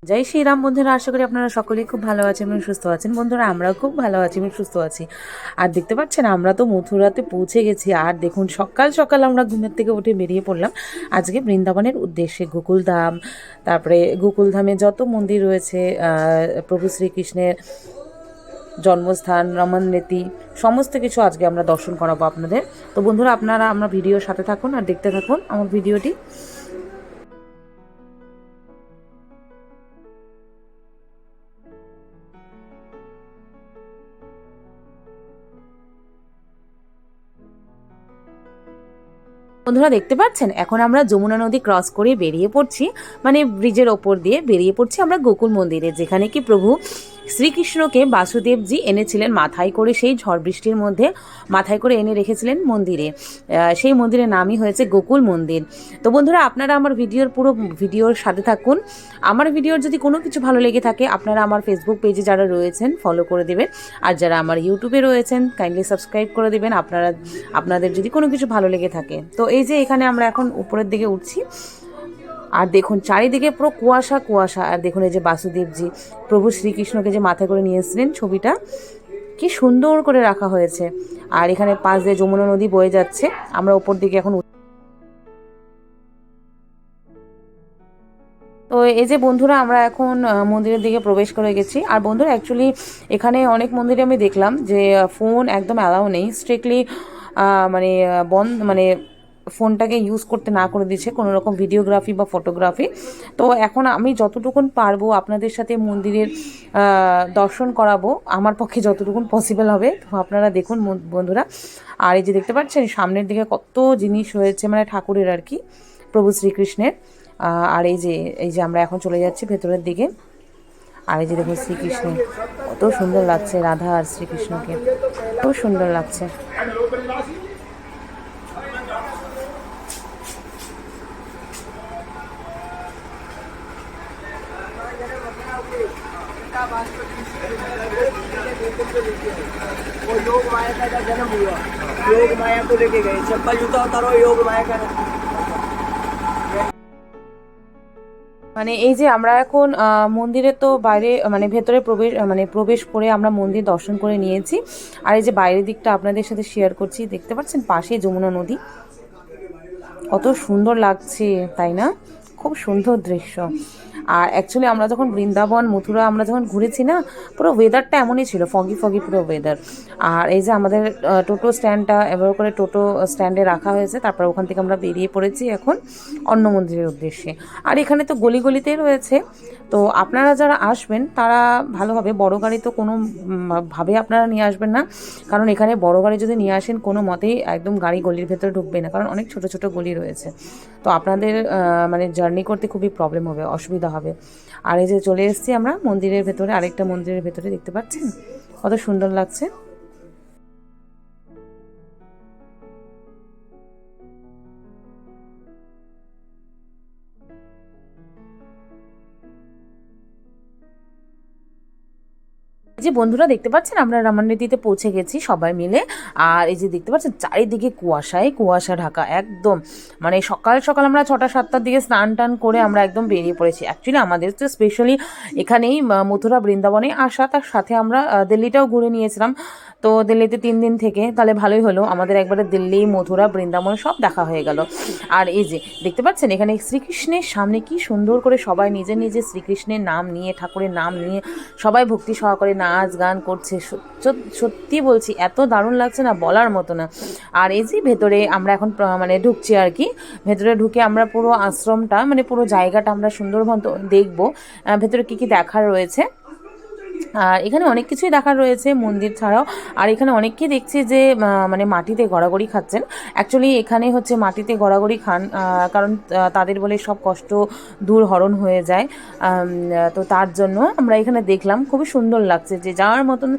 জয় শ্রীরাম বন্ধুরা, আশা করি আপনারা সকলেই খুব ভালো আছেন এবং সুস্থ আছেন। বন্ধুরা, আমরাও খুব ভালো আছি এবং সুস্থ আছি। আর দেখতে পাচ্ছেন, আমরা তো মথুরাতে পৌঁছে গেছি। আর দেখুন, সকাল সকাল আমরা ঘুমের থেকে উঠে বেরিয়ে পড়লাম আজকে বৃন্দাবনের উদ্দেশ্যে। গোকুলধাম, তারপরে গোকুলধামে যত মন্দির রয়েছে, প্রভু শ্রীকৃষ্ণের জন্মস্থান, রমননীতি, সমস্ত কিছু আজকে আমরা দর্শন করাবো আপনাদের। তো বন্ধুরা, আপনারা আমার ভিডিওর সাথে থাকুন আর দেখতে থাকুন আমার ভিডিওটি। বন্ধুরা, দেখতে পাচ্ছেন, এখন আমরা যমুনা নদী ক্রস করে বেরিয়ে পড়ছি, মানে ব্রিজের ওপর দিয়ে বেরিয়ে পড়ছি আমরা গোকুল মন্দিরে, যেখানে কি প্রভু শ্রীকৃষ্ণকে বাসুদেবজি এনেছিলেন মাথায় করে। সেই ঝড় বৃষ্টির মধ্যে মাথায় করে এনে রেখেছিলেন মন্দিরে। সেই মন্দিরের নামই হয়েছে গোকুল মন্দির। তো বন্ধুরা, আপনারা আমার পুরো ভিডিওর সাথে থাকুন। আমার ভিডিওর যদি কোনো কিছু ভালো লেগে থাকে, আপনারা আমার ফেসবুক পেজে যারা রয়েছেন ফলো করে দেবেন, আর যারা আমার ইউটিউবে রয়েছেন কাইন্ডলি সাবস্ক্রাইব করে দেবেন আপনাদের যদি কোনো কিছু ভালো লেগে থাকে। তো এই যে এখানে আমরা এখন উপরের দিকে উঠছি, আর দেখুন চারিদিকে পুরো কুয়াশা কুয়াশা। আর দেখুন, এই যে বাসুদেবজি প্রভু শ্রীকৃষ্ণকে যে মাথায় করে নিয়ে এসেছিলেন, ছবিটা কি সুন্দর করে রাখা হয়েছে। আর এখানে পাশ দিয়ে যমুনা নদী বয়ে যাচ্ছে। আমরা উপর দিকে এখন তো এই যে বন্ধুরা, আমরা এখন মন্দিরের দিকে প্রবেশ করে গেছি। আর বন্ধুরা, অ্যাকচুয়ালি এখানে অনেক মন্দিরে আমি দেখলাম যে ফোন একদম অ্যালাউ নেই, স্ট্রিক্টলি মানে বন্ধ, মানে ফোনটাকে ইউজ করতে না করে দিচ্ছে কোনো রকম ভিডিওগ্রাফি বা ফটোগ্রাফি। তো এখন আমি যতটুকুন পারবো আপনাদের সাথে মন্দিরের দর্শন করাবো, আমার পক্ষে যতটুকুন পসিবল হবে। তো আপনারা দেখুন বন্ধুরা। আর এই যে দেখতে পাচ্ছেন, সামনের দিকে কত জিনিস হয়েছে, মানে ঠাকুরের আর কি, প্রভু শ্রীকৃষ্ণের। আর এই যে আমরা এখন চলে যাচ্ছি ভেতরের দিকে। আর এই যে দেখুন শ্রীকৃষ্ণ, কত সুন্দর লাগছে, রাধা আর শ্রীকৃষ্ণকে খুব সুন্দর লাগছে। वो योग माया का जन्म हुआ, योग माया को लेके गए, चप्पल जूता उतारो, योग माया का। মানে এই যে আমরা এখন মন্দিরে তো বাইরে, মানে ভেতরে প্রবেশ করে আমরা মন্দির দর্শন করে নিয়েছি। আর এই যে বাইরের দিকটা আপনাদের সাথে শেয়ার করছি, দেখতে পাচ্ছেন পাশে যমুনা নদী, কত সুন্দর লাগছে তাই না? খুব সুন্দর দৃশ্য। আর অ্যাকচুয়ালি আমরা যখন বৃন্দাবন মথুরা আমরা যখন ঘুরেছি না, পুরো ওয়েদারটা এমনই ছিল, ফগি ফগি পুরো ওয়েদার। আর এই যে আমাদের টোটো স্ট্যান্ডটা এবার করে টোটো স্ট্যান্ডে রাখা হয়েছে, তারপর ওখান থেকে আমরা বেরিয়ে পড়েছি এখন অন্য মন্দিরের উদ্দেশ্যে। আর এখানে তো গলি গলিতেই রয়েছে। তো আপনারা যারা আসবেন তারা ভালোভাবে, বড় গাড়ি তো কোনো ভাবে আপনারা নিয়ে আসবেন না, কারণ এখানে বড় গাড়ি যদি নিয়ে আসেন কোনো মতেই একদম গাড়ি গলির ভেতরে ঢুকবে না, কারণ অনেক ছোট ছোট গলি রয়েছে। তো আপনাদের মানে জার্নি করতে খুবই প্রবলেম হবে, অসুবিধা হবে। আর এই যে চলে এসেছি আমরা মন্দিরের ভেতরে, আরেকটা মন্দিরের ভেতরে, দেখতে পাচ্ছেন কত সুন্দর লাগছে। যে বন্ধুরা, দেখতে পাচ্ছেন আমরা রামান্বিতিতে পৌঁছে গেছি সবাই মিলে। আর এই যে দেখতে পাচ্ছেন চারিদিকে কুয়াশায় কুয়াশা ঢাকা একদম, মানে সকাল সকাল আমরা 6টা-7টার দিকে স্নান টান করে আমরা একদম বেরিয়ে পড়েছি। অ্যাকচুয়ালি আমাদের তো স্পেশালি এখানেই মথুরা বৃন্দাবনে আসা, তার সাথে আমরা দিল্লিটাও ঘুরে নিয়েছিলাম। তো দিল্লিতে 3 দিন থেকে তাহলে ভালোই হলো, আমাদের একবারে দিল্লি মথুরা বৃন্দাবন সব দেখা হয়ে গেল। আর এই যে দেখতে পাচ্ছেন, এখানে শ্রীকৃষ্ণের সামনে কি সুন্দর করে সবাই নিজে নিজে শ্রীকৃষ্ণের নাম নিয়ে, ঠাকুরের নাম নিয়ে সবাই ভক্তি সহকারে নাচ গান করছে। সত্যি বলছি, এত দারুণ লাগছে না, বলার মতো না। আর এই যে ভেতরে আমরা এখন মানে ঢুকছি আর কি। ভেতরে ঢুকে আমরা পুরো আশ্রমটা, মানে পুরো জায়গাটা আমরা সুন্দরভাবে দেখবো ভেতরে কি কি দেখার রয়েছে। আর এখানে অনেক কিছুই দেখার রয়েছে মন্দির ছাড়াও। আর এখানে অনেককেই দেখছি যে মানে মাটিতে গড়াগড়ি খাচ্ছেন। অ্যাকচুয়ালি এখানে হচ্ছে মাটিতে গড়াগড়ি খান, কারণ তাদের বলে সব কষ্ট দূর হরণ হয়ে যায়। তো তার জন্য আমরা এখানে দেখলাম, খুবই সুন্দর লাগছে যে যার মতন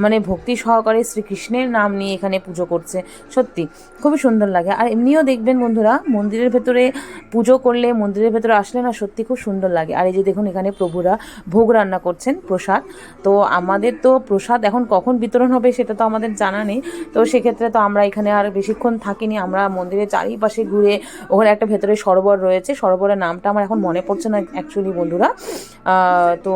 মানে ভক্তি সহকারে শ্রীকৃষ্ণের নাম নিয়ে এখানে পুজো করছে। সত্যি খুবই সুন্দর লাগে। আর এমনিও দেখবেন বন্ধুরা, মন্দিরের ভেতরে পুজো করলে, মন্দিরের ভেতরে আসলে না, সত্যি খুব সুন্দর লাগে। আর এই যে দেখুন, এখানে প্রভুরা ভোগ রান্না করছেন, প্রসাদ। তো আমাদের তো প্রসাদ এখন কখন বিতরণ হবে সেটা তো আমাদের জানা নেই। তো সেক্ষেত্রে তো আমরা এখানে আর বেশিক্ষণ থাকিনি, আমরা মন্দিরের চারিপাশে ঘুরে, ওখানে একটা ভেতরে সরোবর রয়েছে, সরোবরের নামটা আমার এখন মনে পড়ছে না অ্যাকচুয়ালি বন্ধুরা। তো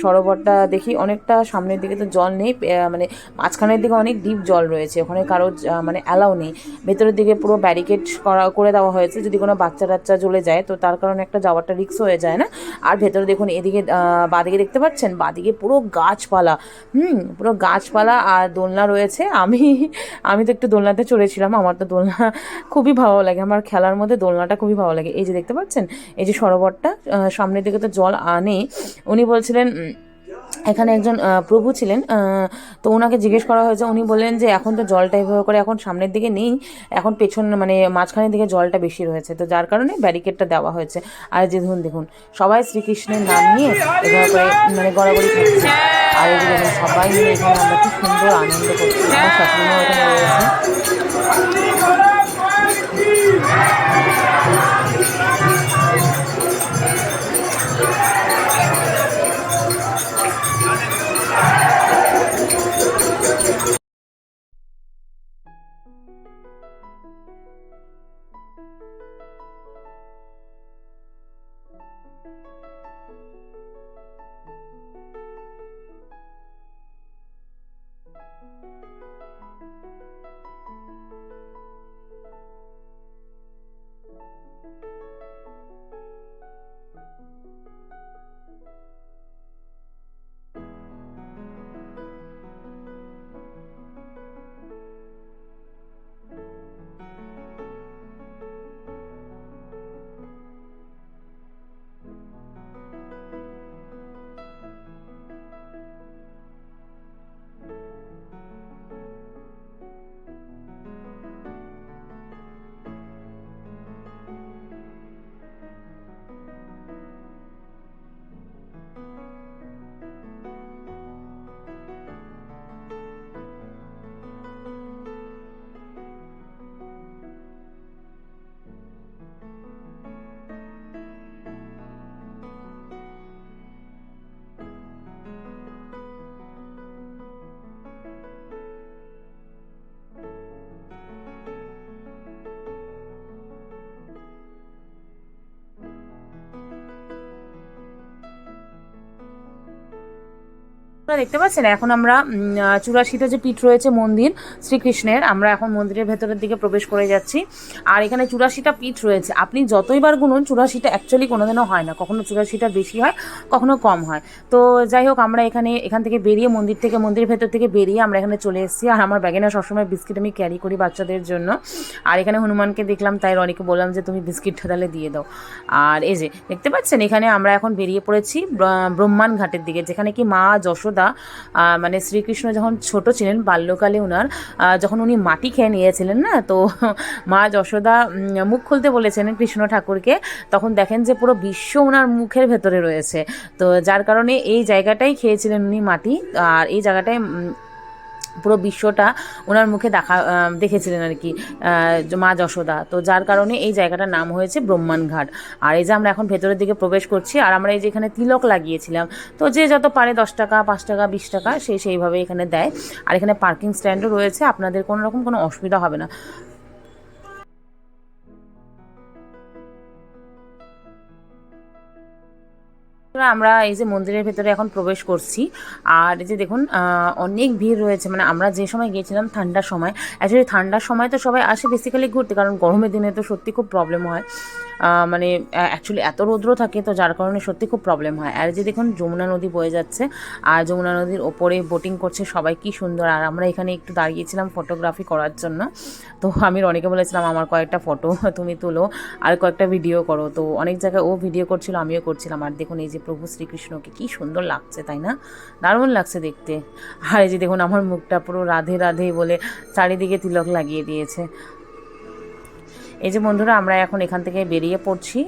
সরোবরটা দেখি অনেকটা সামনের দিকে তো জল নেই, মানে মাঝখানের দিকে অনেক ডিপ জল রয়েছে, ওখানে কারো মানে অ্যালাউ নেই। ভেতরের দিকে পুরো ব্যারিকেড করে দেওয়া হয়েছে, যদি কোনো বাচ্চা টাচ্চা চলে যায় তো তার কারণে একটা যাওয়াটা রিস্ক হয়ে যায় না। আর ভেতরে দেখুন এদিকে বাদিকে দেখতে পাচ্ছেন, বাদিকে পুরো গাছপালা, পুরো গাছপালা আর দোলনা রয়েছে। আমি তো একটু দোলনাতে চড়েছিলাম, আমার তো দোলনা খুবই ভালো লাগে, আমার খেলার মধ্যে দোলনাটা খুবই ভালো লাগে। এই যে দেখতে পাচ্ছেন এই যে সরোবরটা, সামনের দিকে তো জল আনে। উনি বলছিলেন, এখানে একজন প্রভু ছিলেন, তো ওনাকে জিজ্ঞেস করা হয়েছে, উনি বললেন যে এখন তো জলটা এভাবে করে এখন সামনের দিকে নেই, এখন পেছন মানে মাঝখানের দিকে জলটা বেশি রয়েছে, তো যার কারণে ব্যারিকেডটা দেওয়া হয়েছে। আর যে দেখুন সবাই শ্রীকৃষ্ণের নাম নিয়ে এভাবে করে মানে গড়াগড়ি খাচ্ছে। আর এই যে দেখুন সবাই মিলে এখানে আমরা খুব সুন্দর আনন্দ করছি, আমার শাশুড়িমাও এখানে রয়েছে। আপনারা দেখতে পাচ্ছেন এখন আমরা চুরাশিতে যে পীঠ রয়েছে মন্দির শ্রীকৃষ্ণের, আমরা এখন মন্দিরের ভেতরের দিকে প্রবেশ করে যাচ্ছি। আর এখানে 84টা পীঠ রয়েছে, আপনি যতইবার গুনুন 84টা অ্যাকচুয়ালি কোনোদিনও হয় না, কখনো 84টা বেশি হয় কখনো কম হয়। তো যাই হোক আমরা এখান থেকে বেরিয়ে মন্দিরের ভেতর থেকে বেরিয়ে আমরা এখানে চলে এসেছি। আর আমার ব্যাগে না সবসময় বিস্কিট আমি ক্যারি করি বাচ্চাদের জন্য। আর এখানে হনুমানকে দেখলাম, তাই রনিকে বললাম যে তুমি বিস্কিটটা তাহলে দিয়ে দাও। আর এই যে দেখতে পাচ্ছেন এখানে আমরা এখন বেরিয়ে পড়েছি ব্রহ্মান ঘাটের দিকে, যেখানে কি মা যশোদা মানে শ্রীকৃষ্ণ যখন ছোট ছিলেন বাল্যকালে উনার যখন উনি মাটি খেয়ে নিয়েছিলেন না, তো মা যশোদা মুখ খুলতে বলেছেন কৃষ্ণ ঠাকুরকে, তখন দেখেন যে পুরো বিশ্ব ওনার মুখের ভেতরে রয়েছে। তো যার কারণে এই জায়গাটাই খেয়েছিলেন উনি মাটি, আর এই জায়গাটায় পুরো বিশ্বটা ওনার মুখে দেখেছিলেন আর কি মা যশোদা। তো যার কারণে এই জায়গাটার নাম হয়েছে ব্রহ্মান ঘাট। আর এই যে আমরা এখন ভেতরের দিকে প্রবেশ করছি, আর আমরা এই যে এখানে তিলক লাগিয়েছিলাম, তো যে যত পারে 10 টাকা 5 টাকা 20 টাকা সেইভাবে এখানে দেয়। আর এখানে পার্কিং স্ট্যান্ডও রয়েছে, আপনাদের কোনো রকম কোনো অসুবিধা হবে না। আমরা এই যে মন্দিরের ভেতরে এখন প্রবেশ করছি, আর এই যে দেখুন অনেক ভিড় রয়েছে, মানে আমরা যে সময় গিয়েছিলাম ঠান্ডার সময়, অ্যাকচুয়ালি ঠান্ডার সময় তো সবাই আসে বেসিক্যালি ঘুরতে, কারণ গরমের দিনে তো সত্যি খুব প্রবলেম হয়, মানে অ্যাকচুয়ালি এত রৌদ্র থাকে, তো যার কারণে সত্যি খুব প্রবলেম হয়। আর যে দেখুন যমুনা নদী বয়ে যাচ্ছে, আর যমুনা নদীর ওপরে বোটিং করছে সবাই, কি সুন্দর। আর আমরা এখানে একটু দাঁড়িয়েছিলাম ফটোগ্রাফি করার জন্য, তো আমি রনিকে বলেছিলাম আমার কয়েকটা ফটো তুমি তুলো আর কয়েকটা ভিডিও করো, তো অনেক জায়গায় ও ভিডিও করছিল আমিও করছিলাম। আর দেখুন এই যে প্রভু শ্রীকৃষ্ণকে কি সুন্দর লাগছে, তাই না? দারুণ লাগছে দেখতে। আর এই যে দেখুন আমার মুখটা পুরো রাধে রাধে বলে চারিদিকে তিলক লাগিয়ে দিয়েছে। এই যে বন্ধুরা আমরা এখন এখান থেকে বেরিয়ে পড়ছি।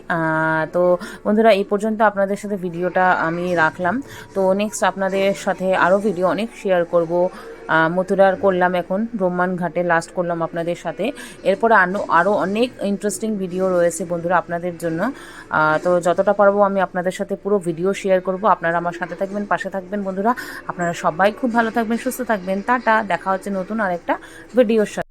তো বন্ধুরা এই পর্যন্ত আপনাদের সাথে ভিডিওটা আমি রাখলাম, তো নেক্সট আপনাদের সাথে আরও ভিডিও অনেক শেয়ার করব। মথুরার করলাম, এখন রোমান ঘাটে লাস্ট করলাম আপনাদের সাথে। এরপরে আরও অনেক ইন্টারেস্টিং ভিডিও রয়েছে বন্ধুরা আপনাদের জন্য। তো যতটা পারবো আমি আপনাদের সাথে পুরো ভিডিও শেয়ার করব। আপনারা আমার সাথে থাকবেন, পাশে থাকবেন বন্ধুরা। আপনারা সবাই খুব ভালো থাকবেন, সুস্থ থাকবেন। টাটা, দেখা হচ্ছে নতুন আরেকটা ভিডিওর সাথে।